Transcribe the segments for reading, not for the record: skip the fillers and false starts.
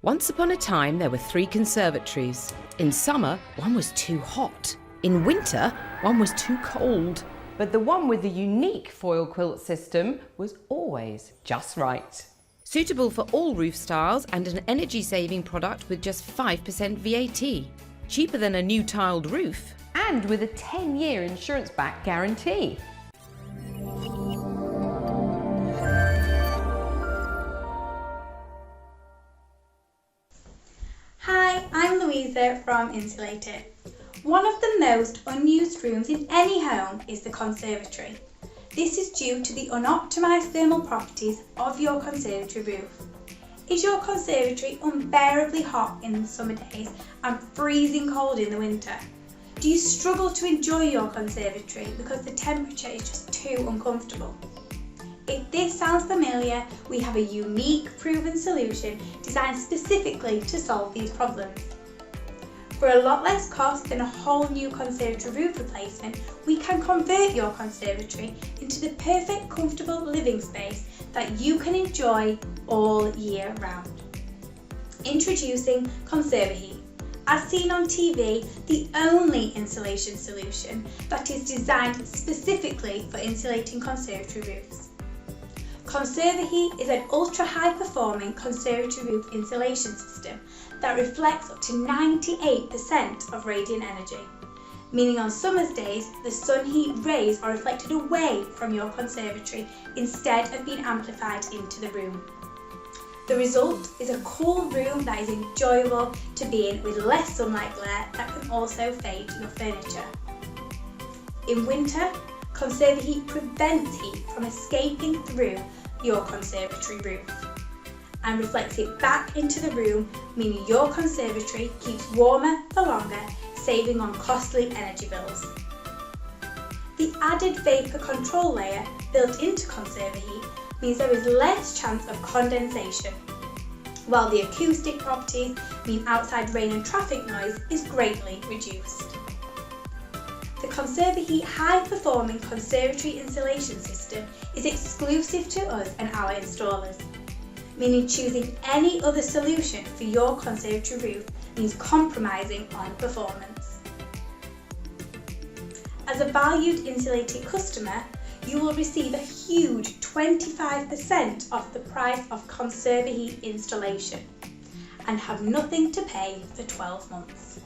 Once upon a time, there were 3 conservatories. In summer, one was too hot. In winter, one was too cold. But the one with the unique foil quilt system was always just right. Suitable for all roof styles and an energy-saving product with just 5% VAT. Cheaper than a new tiled roof. And with a 10-year insurance-backed guarantee. Hi, I'm Louisa from Insulate. One of the most unused rooms in any home is the conservatory. This is due to the unoptimised thermal properties of your conservatory roof. Is your conservatory unbearably hot in the summer days and freezing cold in the winter? Do you struggle to enjoy your conservatory because the temperature is just too uncomfortable? If this sounds familiar, we have a unique, proven solution designed specifically to solve these problems. For a lot less cost than a whole new conservatory roof replacement, we can convert your conservatory into the perfect, comfortable living space that you can enjoy all year round. Introducing ConservaHeat. As seen on TV, the only insulation solution that is designed specifically for insulating conservatory roofs. ConservaHeat is an ultra-high performing conservatory roof insulation system that reflects up to 98% of radiant energy, meaning on summer's days the sun heat rays are reflected away from your conservatory instead of being amplified into the room. The result is a cool room that is enjoyable to be in with less sunlight glare that can also fade your furniture. In winter, ConservaHeat prevents heat from escaping through your conservatory roof and reflects it back into the room, meaning your conservatory keeps warmer for longer, saving on costly energy bills. The added vapour control layer built into ConservaHeat means there is less chance of condensation, while the acoustic properties mean outside rain and traffic noise is greatly reduced. The ConservaHeat high-performing conservatory insulation system is exclusive to us and our installers, meaning choosing any other solution for your conservatory roof means compromising on performance. As a valued insulated customer, you will receive a huge 25% off the price of ConservaHeat installation and have nothing to pay for 12 months.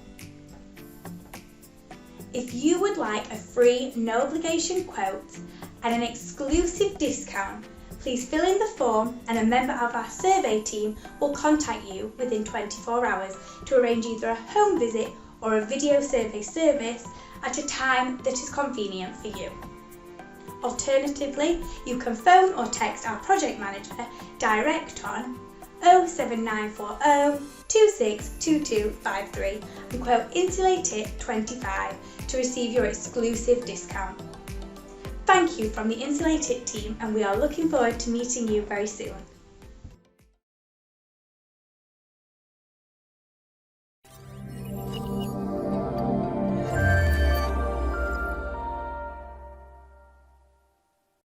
If you would like a free, no obligation quote and an exclusive discount, please fill in the form and a member of our survey team will contact you within 24 hours to arrange either a home visit or a video survey service at a time that is convenient for you. Alternatively, you can phone or text our project manager direct on 07940 262253 and quote Insulate-25 to receive your exclusive discount. Thank you from the Insulate team, and we are looking forward to meeting you very soon.